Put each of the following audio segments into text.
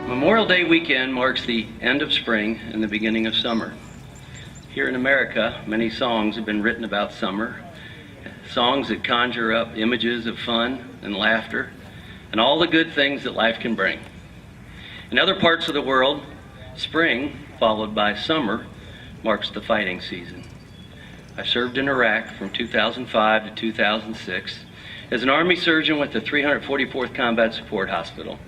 Memorial Day weekend marks the end of spring and the beginning of summer. Here in America, many songs have been written about summer, songs that conjure up images of fun and laughter and all the good things that life can bring. In other parts of the world, spring, followed by summer, marks the fighting season. I served in Iraq from 2005 to 2006 as an Army surgeon with the 344th Combat Support Hospital.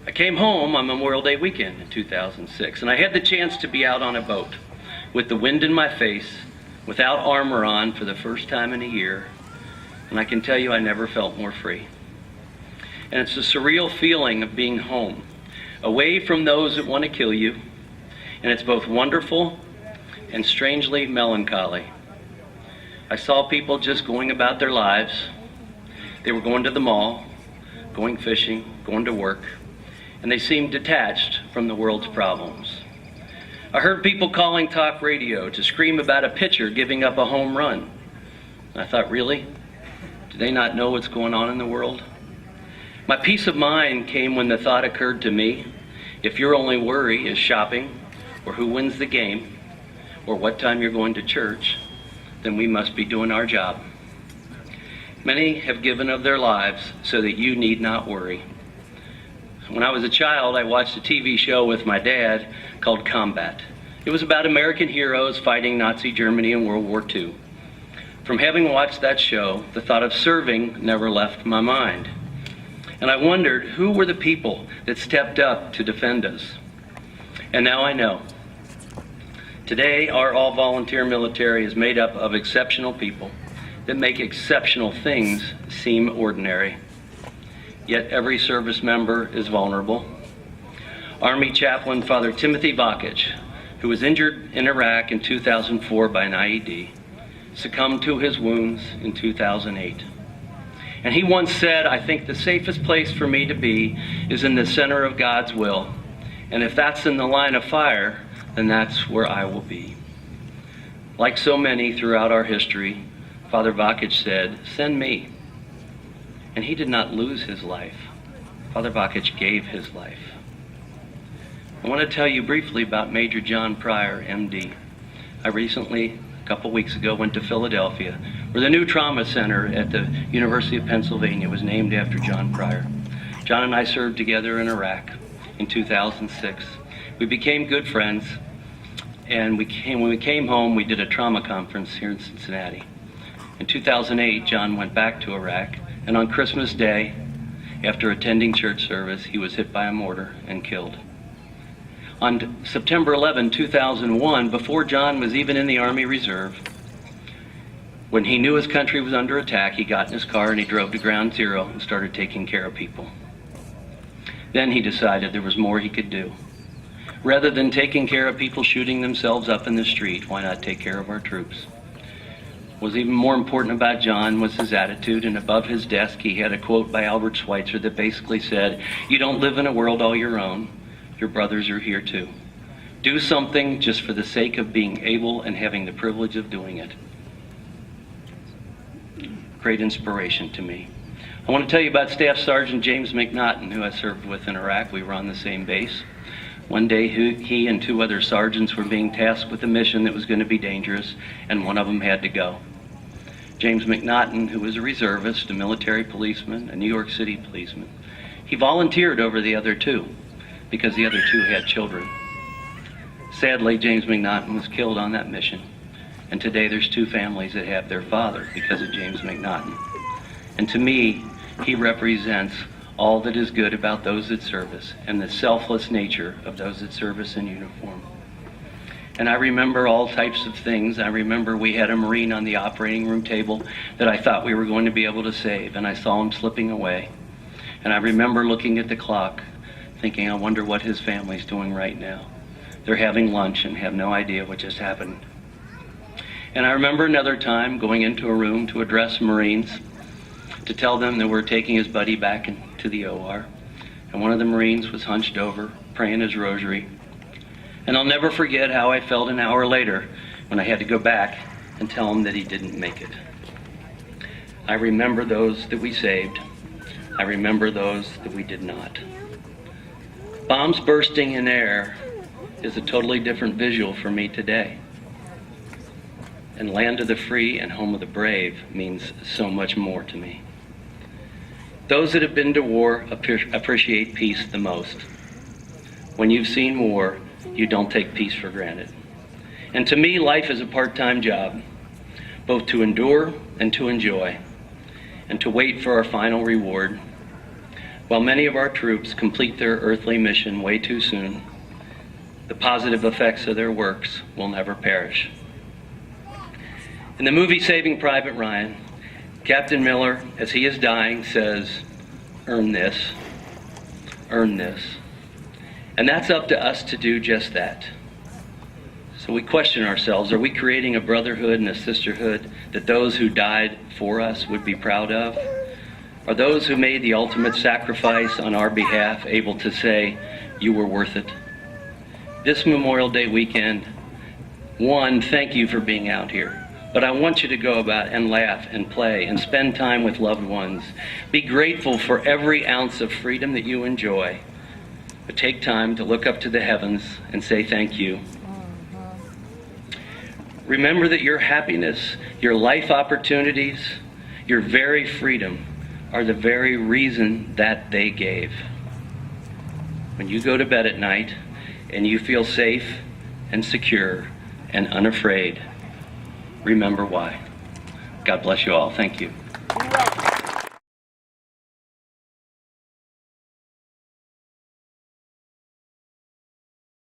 I came home on Memorial Day weekend in 2006, and I had the chance to be out on a boat with the wind in my face, without armor on for the first time in a year, and I can tell you I never felt more free. And it's a surreal feeling of being home, away from those that want to kill you, and it's both wonderful and strangely melancholy. I saw people just going about their lives. They were going to the mall, going fishing, going to work, and they seemed detached from the world's problems. I heard people calling talk radio to scream about a pitcher giving up a home run. I thought, really? Do they not know what's going on in the world? My peace of mind came when the thought occurred to me, if your only worry is shopping, or who wins the game, or what time you're going to church, then we must be doing our job. Many have given of their lives so that you need not worry. When I was a child, I watched a TV show with my dad called Combat. It was about American heroes fighting Nazi Germany in World War II. From having watched that show, the thought of serving never left my mind. And I wondered who were the people that stepped up to defend us. And now I know. Today, our all-volunteer military is made up of exceptional people that make exceptional things seem ordinary. Yet every service member is vulnerable. Army Chaplain Father Timothy Vakich, who was injured in Iraq in 2004 by an IED, succumbed to his wounds in 2008. And he once said, I think the safest place for me to be is in the center of God's will. And if that's in the line of fire, then that's where I will be. Like so many throughout our history, Father Vakich said, send me. And he did not lose his life. Father Vakich gave his life. I want to tell you briefly about Major John Pryor, MD. I recently, a couple weeks ago, went to Philadelphia, where the new trauma center at the University of Pennsylvania was named after John Pryor. John and I served together in Iraq in 2006. We became good friends, and when we came home, we did a trauma conference here in Cincinnati. In 2008, John went back to Iraq, and on Christmas Day, after attending church service, he was hit by a mortar and killed. On September 11, 2001, before John was even in the Army Reserve, when he knew his country was under attack, he got in his car and he drove to Ground Zero and started taking care of people. Then he decided there was more he could do. Rather than taking care of people shooting themselves up in the street, why not take care of our troops? What was even more important about John was his attitude, and above his desk he had a quote by Albert Schweitzer that basically said, you don't live in a world all your own, your brothers are here too. Do something just for the sake of being able and having the privilege of doing it. Great inspiration to me. I want to tell you about Staff Sergeant James McNaughton, who I served with in Iraq. We were on the same base. One day he and two other sergeants were being tasked with a mission that was going to be dangerous, and one of them had to go. James McNaughton, who was a reservist, a military policeman, a New York City policeman, he volunteered over the other two because the other two had children. Sadly, James McNaughton was killed on that mission, and today there's two families that have their father because of James McNaughton. And to me, he represents all that is good about those that serve us and the selfless nature of those that serve us in uniform. And I remember all types of things. I remember we had a Marine on the operating room table that I thought we were going to be able to save, and I saw him slipping away. And I remember looking at the clock, thinking, I wonder what his family's doing right now. They're having lunch and have no idea what just happened. And I remember another time going into a room to address Marines to tell them that we're taking his buddy back into the OR. And one of the Marines was hunched over, praying his rosary. And I'll never forget how I felt an hour later when I had to go back and tell him that he didn't make it. I remember those that we saved. I remember those that we did not. Bombs bursting in air is a totally different visual for me today. And land of the free and home of the brave means so much more to me. Those that have been to war appreciate peace the most. When you've seen war, you don't take peace for granted. And to me, life is a part-time job, both to endure and to enjoy, and to wait for our final reward. While many of our troops complete their earthly mission way too soon, the positive effects of their works will never perish. In the movie Saving Private Ryan, Captain Miller, as he is dying, says, "Earn this, earn this." And that's up to us to do just that. So we question ourselves, are we creating a brotherhood and a sisterhood that those who died for us would be proud of? Are those who made the ultimate sacrifice on our behalf able to say, "You were worth it"? This Memorial Day weekend, one, thank you for being out here. But I want you to go about and laugh and play and spend time with loved ones. Be grateful for every ounce of freedom that you enjoy. But take time to look up to the heavens and say thank you. Remember that your happiness, your life opportunities, your very freedom are the very reason that they gave. When you go to bed at night and you feel safe and secure and unafraid, remember why. God bless you all. Thank you.